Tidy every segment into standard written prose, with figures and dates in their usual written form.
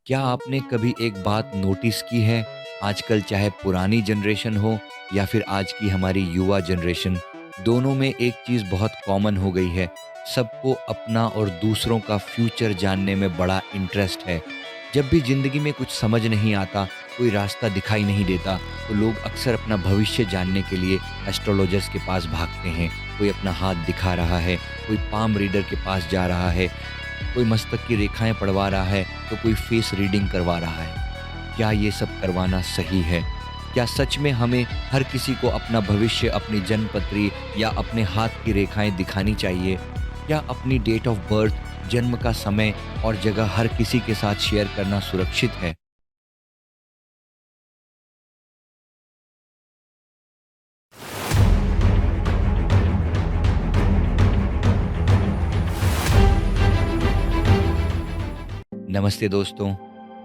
क्या आपने कभी एक बात नोटिस की है? आजकल चाहे पुरानी जनरेशन हो या फिर आज की हमारी युवा जनरेशन, दोनों में एक चीज़ बहुत कॉमन हो गई है। सबको अपना और दूसरों का फ्यूचर जानने में बड़ा इंटरेस्ट है। जब भी ज़िंदगी में कुछ समझ नहीं आता, कोई रास्ता दिखाई नहीं देता, तो लोग अक्सर अपना भविष्य जानने के लिए एस्ट्रोलॉजर्स के पास भागते हैं। कोई अपना हाथ दिखा रहा है, कोई पाम रीडर के पास जा रहा है, कोई मस्तक की रेखाएं पढ़वा रहा है, तो कोई फेस रीडिंग करवा रहा है। क्या ये सब करवाना सही है? क्या सच में हमें हर किसी को अपना भविष्य, अपनी जन्मपत्री या अपने हाथ की रेखाएं दिखानी चाहिए? क्या अपनी डेट ऑफ बर्थ, जन्म का समय और जगह हर किसी के साथ शेयर करना सुरक्षित है? नमस्ते दोस्तों,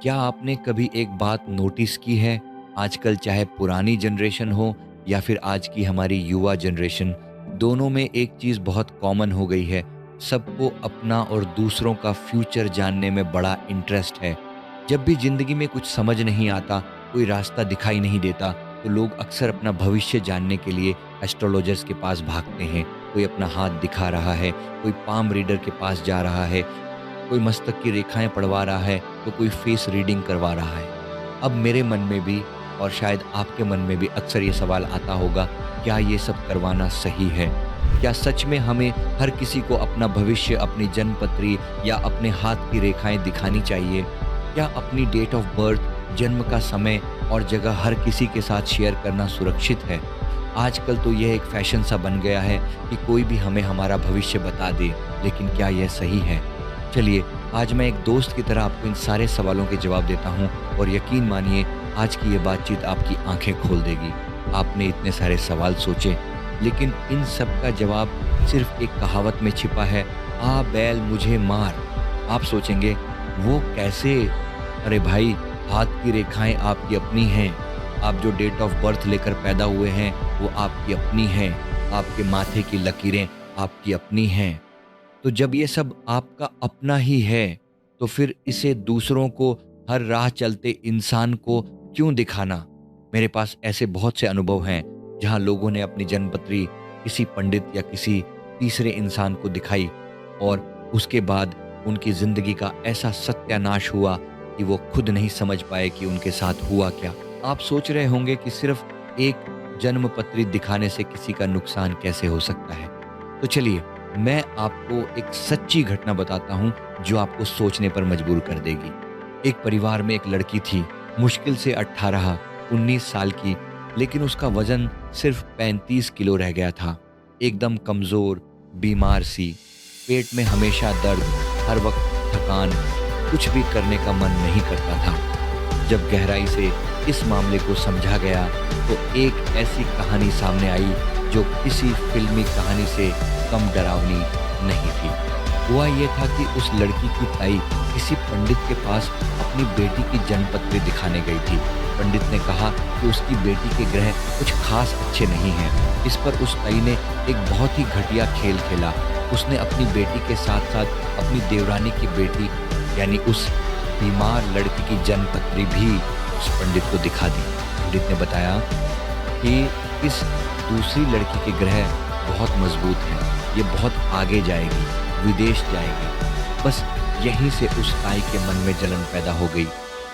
क्या आपने कभी एक बात नोटिस की है? आजकल चाहे पुरानी जनरेशन हो या फिर आज की हमारी युवा जनरेशन, दोनों में एक चीज़ बहुत कॉमन हो गई है। सबको अपना और दूसरों का फ्यूचर जानने में बड़ा इंटरेस्ट है। जब भी ज़िंदगी में कुछ समझ नहीं आता, कोई रास्ता दिखाई नहीं देता, तो लोग अक्सर अपना भविष्य जानने के लिए एस्ट्रोलॉजर्स के पास भागते हैं। कोई अपना हाथ दिखा रहा है, कोई पाम रीडर के पास जा रहा है, कोई मस्तक की रेखाएं पढ़वा रहा है, तो कोई फेस रीडिंग करवा रहा है। अब मेरे मन में भी और शायद आपके मन में भी अक्सर ये सवाल आता होगा, क्या ये सब करवाना सही है? क्या सच में हमें हर किसी को अपना भविष्य, अपनी जन्मपत्री या अपने हाथ की रेखाएं दिखानी चाहिए? क्या अपनी डेट ऑफ बर्थ, जन्म का समय और जगह हर किसी के साथ शेयर करना सुरक्षित है? आजकल तो यह एक फैशन सा बन गया है कि कोई भी हमें हमारा भविष्य बता दे, लेकिन क्या यह सही है? चलिए, आज मैं एक दोस्त की तरह आपको इन सारे सवालों के जवाब देता हूँ और यकीन मानिए, आज की ये बातचीत आपकी आंखें खोल देगी। आपने इतने सारे सवाल सोचे, लेकिन इन सब का जवाब सिर्फ एक कहावत में छिपा है, आ बैल मुझे मार। आप सोचेंगे, वो कैसे? अरे भाई, हाथ की रेखाएं आपकी अपनी हैं। आप जो डेट ऑफ बर्थ लेकर पैदा हुए हैं, वो आपकी अपनी हैं। आपके माथे की लकीरें आपकी अपनी हैं। तो जब ये सब आपका अपना ही है, तो फिर इसे दूसरों को, हर राह चलते इंसान को क्यों दिखाना? मेरे पास ऐसे बहुत से अनुभव हैं जहां लोगों ने अपनी जन्मपत्री किसी पंडित या किसी तीसरे इंसान को दिखाई और उसके बाद उनकी जिंदगी का ऐसा सत्यानाश हुआ कि वो खुद नहीं समझ पाए कि उनके साथ हुआ क्या। आप सोच रहे होंगे कि सिर्फ एक जन्मपत्री दिखाने से किसी का नुकसान कैसे हो सकता है। तो चलिए, मैं आपको एक सच्ची घटना बताता हूँ जो आपको सोचने पर मजबूर कर देगी। एक परिवार में एक लड़की थी, मुश्किल से 18-19 साल की, लेकिन उसका वजन सिर्फ 35 किलो रह गया था। एकदम कमज़ोर, बीमार सी, पेट में हमेशा दर्द, हर वक्त थकान, कुछ भी करने का मन नहीं करता था। जब गहराई से इस मामले को समझा गया, तो एक ऐसी कहानी सामने आई जो किसी फिल्मी कहानी से कम डरावनी नहीं थी। हुआ ये था कि उस लड़की की ताई किसी पंडित के पास अपनी बेटी की जन्मपत्री दिखाने गई थी। पंडित ने कहा कि उसकी बेटी के ग्रह कुछ खास अच्छे नहीं हैं। इस पर उस ताई ने एक बहुत ही घटिया खेल खेला। उसने अपनी बेटी के साथ साथ अपनी देवरानी की बेटी, यानी उस बीमार लड़की की जन्मपत्री भी उस पंडित को दिखा दी। पंडित ने बताया कि इस दूसरी लड़की के ग्रह बहुत मजबूत हैं, ये बहुत आगे जाएगी, विदेश जाएगी। बस यहीं से उस ताई के मन में जलन पैदा हो गई।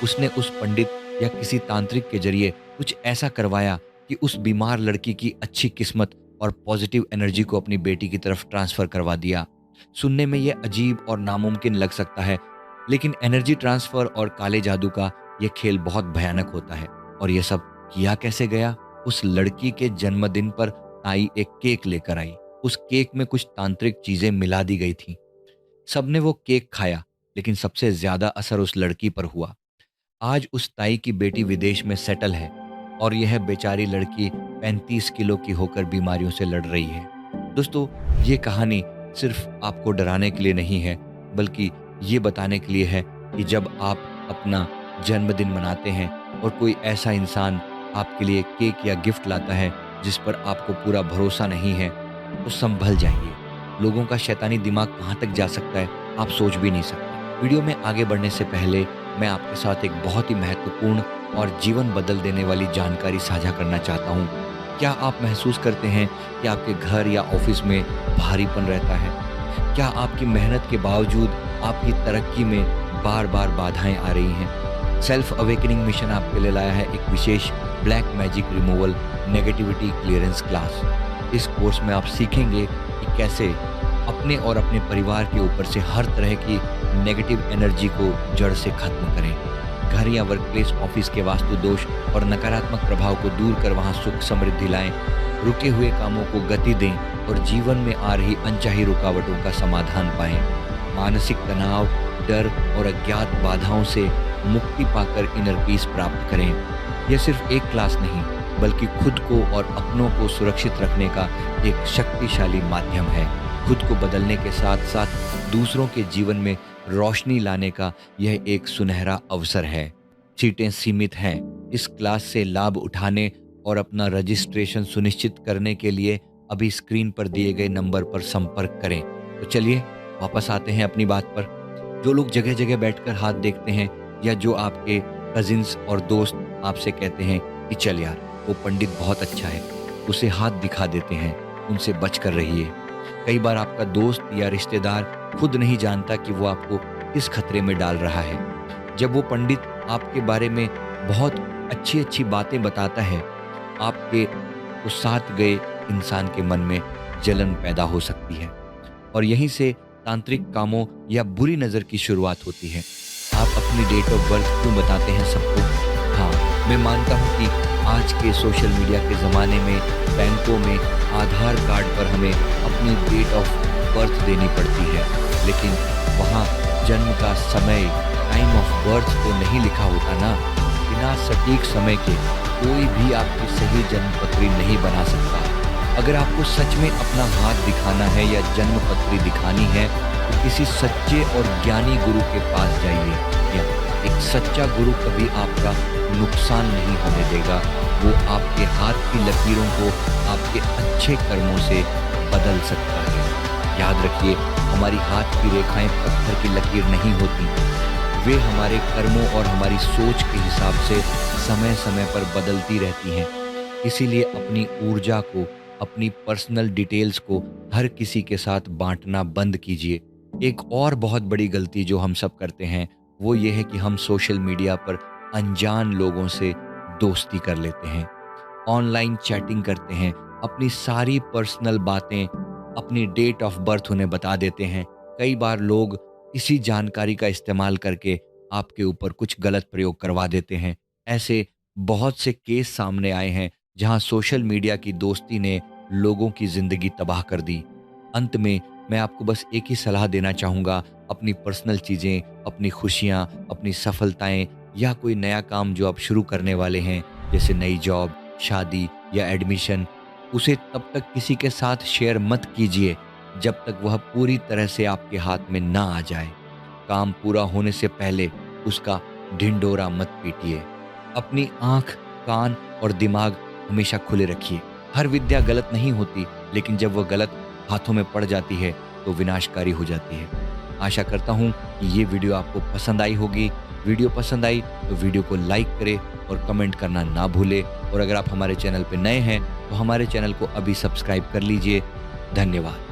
उसने उस पंडित या किसी तांत्रिक के जरिए कुछ ऐसा करवाया कि उस बीमार लड़की की अच्छी किस्मत और पॉजिटिव एनर्जी को अपनी बेटी की तरफ ट्रांसफ़र करवा दिया। सुनने में ये अजीब और नामुमकिन लग सकता है, लेकिन एनर्जी ट्रांसफ़र और काले जादू का ये खेल बहुत भयानक होता है। और ये सब किया कैसे गया? उस लड़की के जन्मदिन पर ताई एक केक लेकर आई। उस केक में कुछ तांत्रिक चीजें मिला दी गई थी। सबने वो केक खाया, लेकिन सबसे ज्यादा असर उस लड़की पर हुआ। आज उस ताई की बेटी विदेश में सेटल है और यह बेचारी लड़की 35 किलो की होकर बीमारियों से लड़ रही है। दोस्तों, ये कहानी सिर्फ आपको डराने के लिए नहीं है, बल्कि ये बताने के लिए है कि जब आप अपना जन्मदिन मनाते हैं और कोई ऐसा इंसान आपके लिए केक या गिफ्ट लाता है जिस पर आपको पूरा भरोसा नहीं है, तो संभल जाइए। लोगों का शैतानी दिमाग कहाँ तक जा सकता है, आप सोच भी नहीं सकते। वीडियो में आगे बढ़ने से पहले मैं आपके साथ एक बहुत ही महत्वपूर्ण और जीवन बदल देने वाली जानकारी साझा करना चाहता हूँ। क्या आप महसूस करते हैं कि आपके घर या ऑफिस में भारीपन रहता है? क्या आपकी मेहनत के बावजूद आपकी तरक्की में बार-बार बाधाएँ आ रही हैं? सेल्फ अवेकनिंग मिशन आपके लिए लाया है एक विशेष black magic removal negativity clearance class. इस कोर्स में आप सीखेंगे कि कैसे अपने और अपने परिवार के ऊपर से हर तरह की नेगेटिव एनर्जी को जड़ से खत्म करें। घर या वर्कप्लेस ऑफिस के वास्तु दोष और नकारात्मक प्रभाव को दूर कर वहां सुख समृद्धि लाएं, रुके हुए कामों को गति दें और जीवन में आ रही अनचाही रुकावटों का समाधान पाएं। मानसिक तनाव, डर और अज्ञात बाधाओं से मुक्ति पाकर इनर पीस प्राप्त करें। यह सिर्फ एक क्लास नहीं, बल्कि खुद को और अपनों को सुरक्षित रखने का एक शक्तिशाली माध्यम है। खुद को बदलने के साथ साथ दूसरों के जीवन में रोशनी लाने का यह एक सुनहरा अवसर है। सीटें सीमित हैं। इस क्लास से लाभ उठाने और अपना रजिस्ट्रेशन सुनिश्चित करने के लिए अभी स्क्रीन पर दिए गए नंबर पर संपर्क करें। तो चलिए वापस आते हैं अपनी बात पर। जो लोग जगह जगह बैठकर हाथ देखते हैं या जो आपके कजिन्स और दोस्त आपसे कहते हैं कि चल यार वो पंडित बहुत अच्छा है, उसे हाथ दिखा देते हैं, उनसे बचकर रहिए। कई बार आपका दोस्त या रिश्तेदार खुद नहीं जानता कि वो आपको किस खतरे में डाल रहा है। जब वो पंडित आपके बारे में बहुत अच्छी अच्छी बातें बताता है, आपके तो साथ गए इंसान के मन में जलन पैदा हो सकती है और यहीं से तांत्रिक कामों या बुरी नज़र की शुरुआत होती है। आप अपनी डेट ऑफ बर्थ क्यों बताते हैं सबको? हाँ, मैं मानता हूँ कि आज के सोशल मीडिया के ज़माने में बैंकों में आधार कार्ड पर हमें अपनी डेट ऑफ बर्थ देनी पड़ती है, लेकिन वहाँ जन्म का समय, टाइम ऑफ बर्थ तो नहीं लिखा होता ना। बिना सटीक समय के कोई भी आपकी सही जन्मपत्री नहीं बना सकता। अगर आपको सच में अपना हाथ दिखाना है या जन्मपत्री दिखानी है तो किसी सच्चे और ज्ञानी गुरु के पास जाइए। या एक सच्चा गुरु कभी आपका नुकसान नहीं होने देगा। वो आपके हाथ की लकीरों को आपके अच्छे कर्मों से बदल सकता है। याद रखिए, हमारी हाथ की रेखाएं पत्थर की लकीर नहीं होती, वे हमारे कर्मों और हमारी सोच के हिसाब से समय समय पर बदलती रहती हैं। इसीलिए अपनी ऊर्जा को, अपनी पर्सनल डिटेल्स को हर किसी के साथ बांटना बंद कीजिए। एक और बहुत बड़ी गलती जो हम सब करते हैं वो ये है कि हम सोशल मीडिया पर अनजान लोगों से दोस्ती कर लेते हैं, ऑनलाइन चैटिंग करते हैं, अपनी सारी पर्सनल बातें, अपनी डेट ऑफ बर्थ उन्हें बता देते हैं। कई बार लोग इसी जानकारी का इस्तेमाल करके आपके ऊपर कुछ गलत प्रयोग करवा देते हैं। ऐसे बहुत से केस सामने आए हैं जहां सोशल मीडिया की दोस्ती ने लोगों की जिंदगी तबाह कर दी। अंत में मैं आपको बस एक ही सलाह देना चाहूँगा, अपनी पर्सनल चीज़ें, अपनी खुशियाँ, अपनी सफलताएं या कोई नया काम जो आप शुरू करने वाले हैं, जैसे नई जॉब, शादी या एडमिशन, उसे तब तक किसी के साथ शेयर मत कीजिए जब तक वह पूरी तरह से आपके हाथ में ना आ जाए। काम पूरा होने से पहले उसका ढिंढोरा मत पीटिए। अपनी आँख, कान और दिमाग हमेशा खुले रखिए। हर विद्या गलत नहीं होती, लेकिन जब वह गलत हाथों में पड़ जाती है तो विनाशकारी हो जाती है। आशा करता हूँ कि ये वीडियो आपको पसंद आई होगी। वीडियो पसंद आई तो वीडियो को लाइक करें और कमेंट करना ना भूलें। और अगर आप हमारे चैनल पर नए हैं तो हमारे चैनल को अभी सब्सक्राइब कर लीजिए। धन्यवाद।